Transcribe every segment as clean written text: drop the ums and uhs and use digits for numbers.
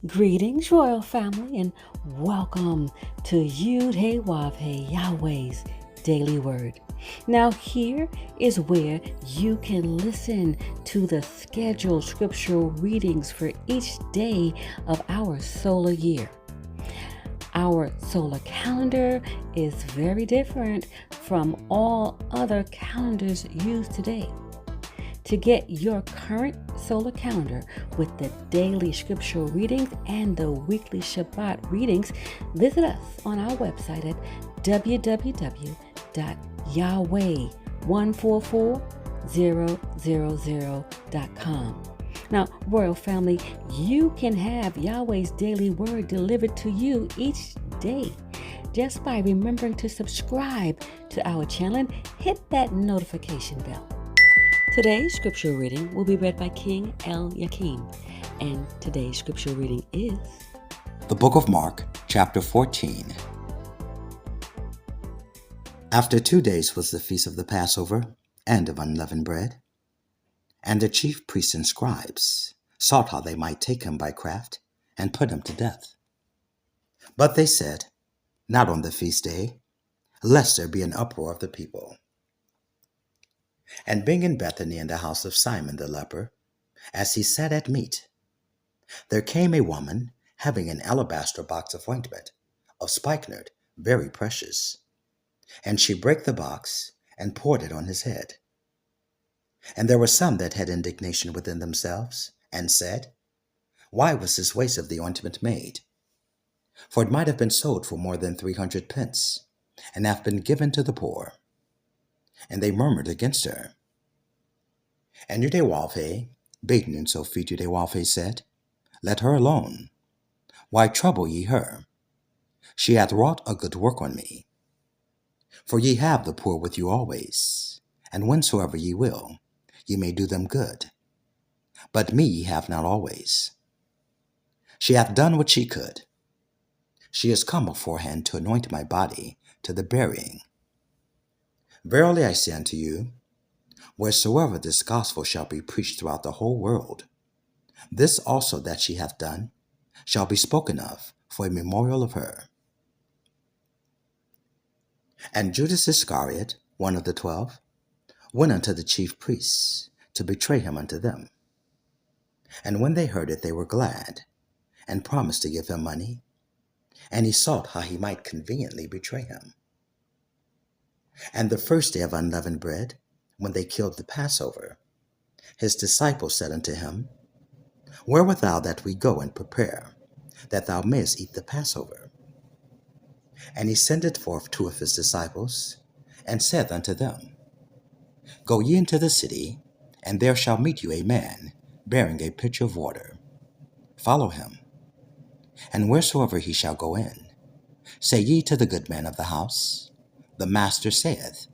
Greetings, royal family, and welcome to Yahweh, Yahweh's Daily Word. Now, here is where you can listen to the scheduled scriptural readings for each day of our solar year. Our solar calendar is very different from all other calendars used today. To get your current solar calendar with the daily scriptural readings and the weekly Shabbat readings, visit us on our website at www.yahweh144000.com. Now, Royal Family, you can have Yahweh's daily word delivered to you each day just by remembering to subscribe to our channel and hit that notification bell. Today's scripture reading will be read by King El-Yakim, and today's scripture reading is The Book of Mark, chapter 14. After 2 days was the feast of the Passover and of unleavened bread, and the chief priests and scribes sought how they might take him by craft and put him to death. But they said, Not on the feast day, lest there be an uproar of the people. And being in Bethany in the house of Simon the leper, as he sat at meat, there came a woman having an alabaster box of ointment, of spikenard, very precious. And she brake the box, and poured it on his head. And there were some that had indignation within themselves, and said, Why was this waste of the ointment made? For it might have been sold for more than 300 pence, and have been given to the poor. And they murmured against her. And Yahweh, Beten Sophie Yahweh said, Let her alone. Why trouble ye her? She hath wrought a good work on me. For ye have the poor with you always, and whensoever ye will, ye may do them good. But me ye have not always. She hath done what she could. She is come aforehand to anoint my body to the burying. Verily I say unto you, wheresoever this gospel shall be preached throughout the whole world, this also that she hath done shall be spoken of for a memorial of her. And Judas Iscariot, one of the 12, went unto the chief priests to betray him unto them. And when they heard it, they were glad, and promised to give him money. And he sought how he might conveniently betray him. And the first day of unleavened bread, when they killed the Passover, his disciples said unto him, Where wilt thou that we go and prepare, that thou mayest eat the Passover? And he sendeth forth 2 of his disciples, and saith unto them, Go ye into the city, and there shall meet you a man bearing a pitcher of water. Follow him. And wheresoever he shall go in, say ye to the good man of the house, The master saith,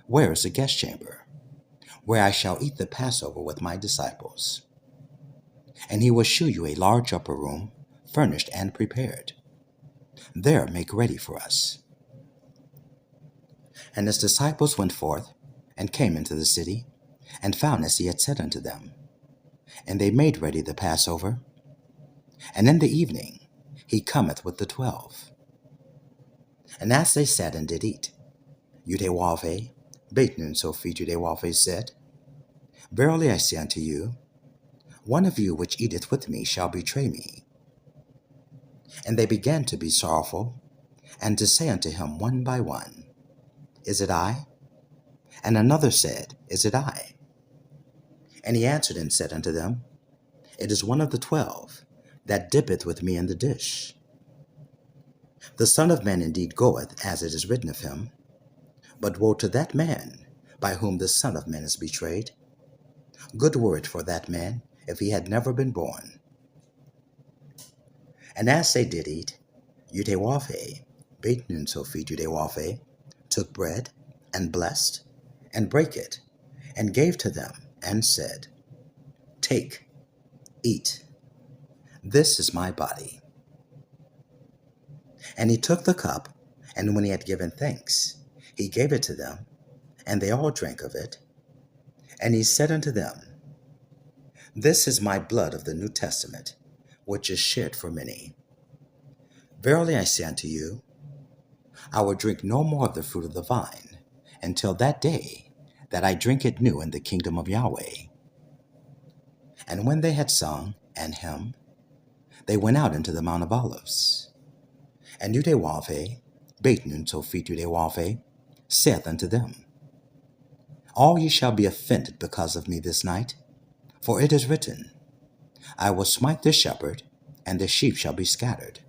Where is the guest chamber, where I shall eat the Passover with my disciples? And he will shew you a large upper room, furnished and prepared. There make ready for us. And his disciples went forth, and came into the city, and found as he had said unto them. And they made ready the Passover. And in the evening he cometh with the 12. And as they sat and did eat, Yahweh, Beten Sophie Yahweh said, Verily I say unto you, one of you which eateth with me shall betray me. And they began to be sorrowful, and to say unto him one by one, Is it I? And another said, Is it I? And he answered and said unto them, It is one of the 12, that dippeth with me in the dish. The Son of Man indeed goeth, as it is written of him, but woe to that man by whom the Son of Man is betrayed. Good word for that man, if he had never been born. And as they did eat, Yahweh, Beten Sophie Yahweh, took bread, and blessed, and brake it, and gave to them, and said, Take, eat, this is my body. And he took the cup, and when he had given thanks, he gave it to them, and they all drank of it. And he said unto them, This is my blood of the New Testament, which is shed for many. Verily I say unto you, I will drink no more of the fruit of the vine until that day that I drink it new in the kingdom of Yahweh. And when they had sung and hymned, they went out into the Mount of Olives. And Yahweh, Baitnun Sophit Yahweh, saith unto them, All ye shall be offended because of me this night, for it is written, I will smite the shepherd, and the sheep shall be scattered.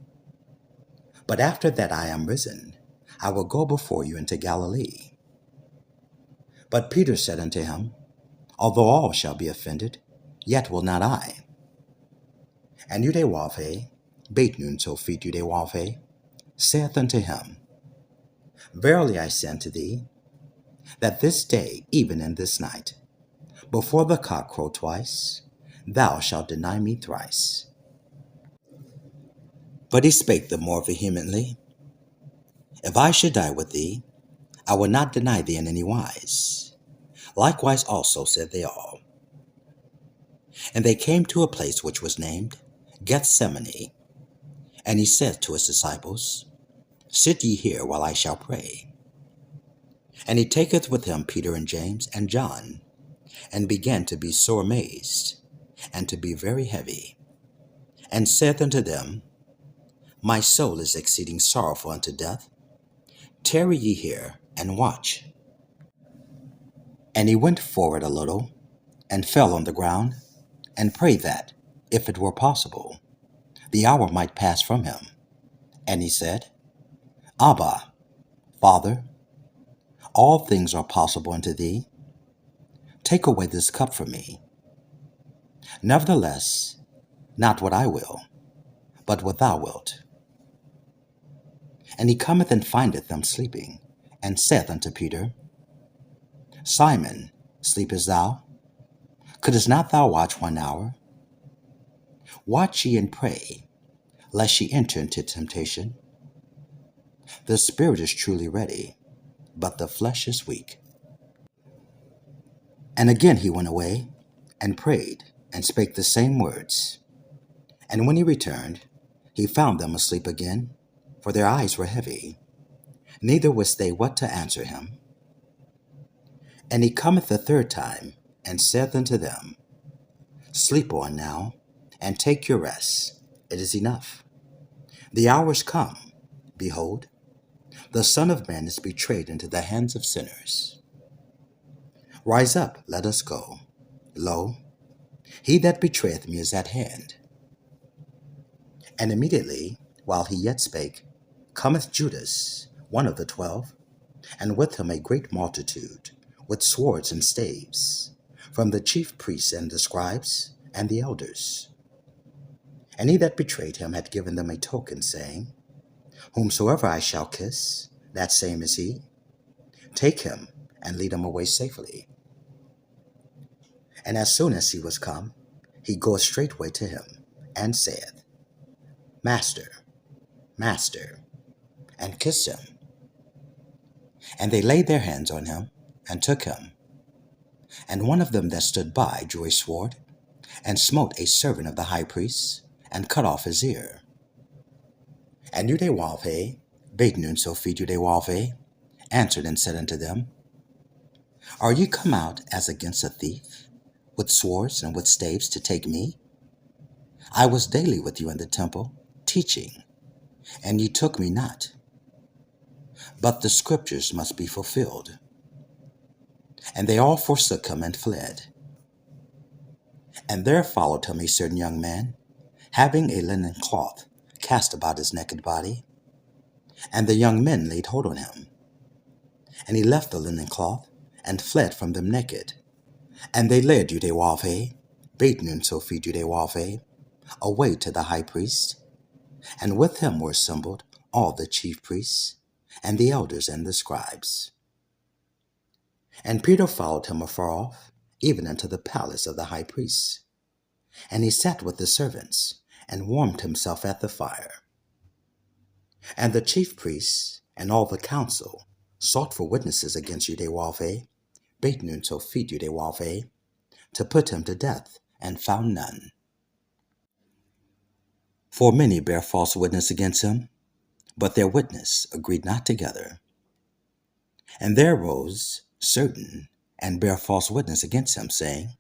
But after that I am risen, I will go before you into Galilee. But Peter said unto him, Although all shall be offended, yet will not I. And Yahweh, Baitnun Sophit Yahweh, saith unto him, Verily I say unto thee, that this day, even in this night, before the cock crow twice, thou shalt deny me thrice. But he spake the more vehemently, If I should die with thee, I will not deny thee in any wise. Likewise also said they all. And they came to a place which was named Gethsemane. And he said to his disciples, Sit ye here while I shall pray. And he taketh with him Peter and James and John, and began to be sore amazed, and to be very heavy, and saith unto them, My soul is exceeding sorrowful unto death. Tarry ye here, and watch. And he went forward a little, and fell on the ground, and prayed that, if it were possible, the hour might pass from him. And he said, Abba, Father, all things are possible unto thee. Take away this cup from me. Nevertheless, not what I will, but what thou wilt. And he cometh and findeth them sleeping, and saith unto Peter, Simon, sleepest thou? Couldest not thou watch 1 hour? Watch ye and pray, lest ye enter into temptation. The spirit is truly ready, but the flesh is weak. And again he went away, and prayed, and spake the same words. And when he returned, he found them asleep again, for their eyes were heavy, neither wist they what to answer him. And he cometh the third time, and saith unto them, Sleep on now, and take your rest. It is enough. The hour is come. Behold, the Son of Man is betrayed into the hands of sinners. Rise up, let us go. Lo, he that betrayeth me is at hand. And immediately, while he yet spake, cometh Judas, one of the 12, and with him a great multitude, with swords and staves, from the chief priests and the scribes and the elders. And he that betrayed him had given them a token, saying, Whomsoever I shall kiss, that same is he. Take him, and lead him away safely. And as soon as he was come, he goeth straightway to him, and saith, Master, Master, and kissed him. And they laid their hands on him, and took him. And one of them that stood by drew a sword, and smote a servant of the high priest, and cut off his ear. And Yahweh, Baitnun Sophit Yahweh, answered and said unto them, Are ye come out as against a thief, with swords and with staves to take me? I was daily with you in the temple, teaching, and ye took me not. But the scriptures must be fulfilled. And they all forsook him and fled. And there followed him a certain young man, having a linen cloth cast about his naked body. And the young men laid hold on him. And he left the linen cloth, and fled from them naked. And they led Yahweh, Baitnun Sophit Yahweh, away to the high priest. And with him were assembled all the chief priests, and the elders and the scribes. And Peter followed him afar off, even unto the palace of the high priest. And he sat with the servants, and warmed himself at the fire. And the chief priests and all the council sought for witnesses against Yahweh, Baitnun Sophit Yahweh, to put him to death, and found none. For many bear false witness against him, but their witness agreed not together. And there arose certain and bear false witness against him, saying,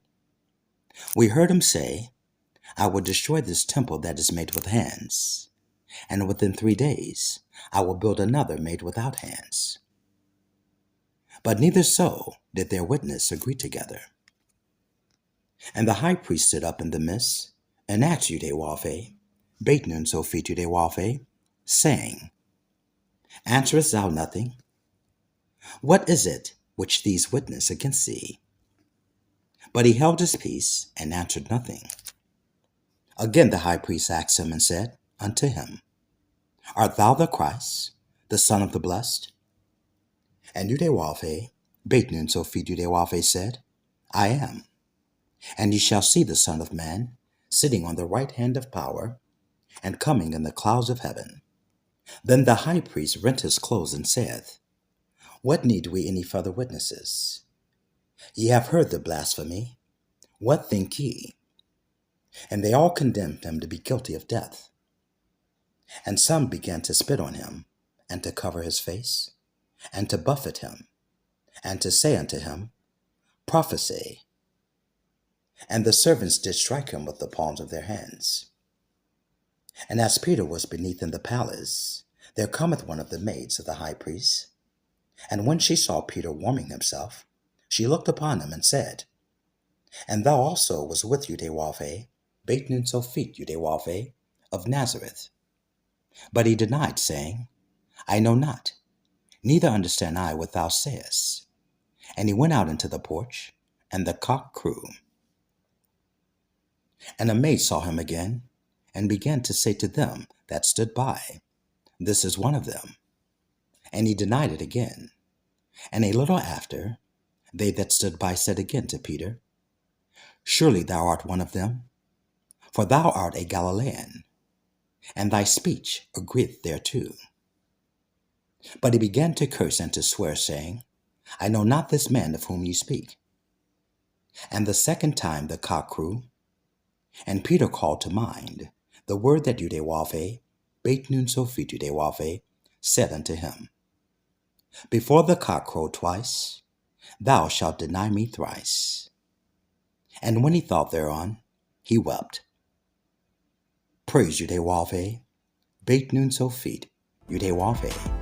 We heard him say, I will destroy this temple that is made with hands, and within 3 days I will build another made without hands. But neither so did their witness agree together. And the high priest stood up in the midst, and asked Yahweh, Baitnun so feet Yahweh, saying, Answerest thou nothing? What is it which these witness against thee? But he held his peace, and answered nothing. Again the high priest asked him, and said unto him, Art thou the Christ, the Son of the Blessed? And Yahweh, Baitnun so feet Yahweh, said, I am. And ye shall see the Son of Man sitting on the right hand of power, and coming in the clouds of heaven. Then the high priest rent his clothes, and saith, What need we any further witnesses? Ye have heard the blasphemy. What think ye? And they all condemned him to be guilty of death. And some began to spit on him, and to cover his face, and to buffet him, and to say unto him, Prophesy. And the servants did strike him with the palms of their hands. And as Peter was beneath in the palace, there cometh one of the maids of the high priest. And when she saw Peter warming himself, she looked upon him and said, And thou also was with Yahweh, Baitnun so feet Yahweh, of Nazareth. But he denied, saying, I know not, neither understand I what thou sayest. And he went out into the porch, and the cock crew. And a maid saw him again, and began to say to them that stood by, This is one of them. And he denied it again. And a little after, they that stood by said again to Peter, Surely thou art one of them, for thou art a Galilean, and thy speech agreeth thereto. But he began to curse and to swear, saying, I know not this man of whom ye speak. And the second time the cock crew, and Peter called to mind the word that Yahweh, Baitnun so feet Yahweh, said unto him, Before the cock crow twice, thou shalt deny me thrice. And when he thought thereon, he wept. Praise Yahweh, Baitnun so feet Yahweh.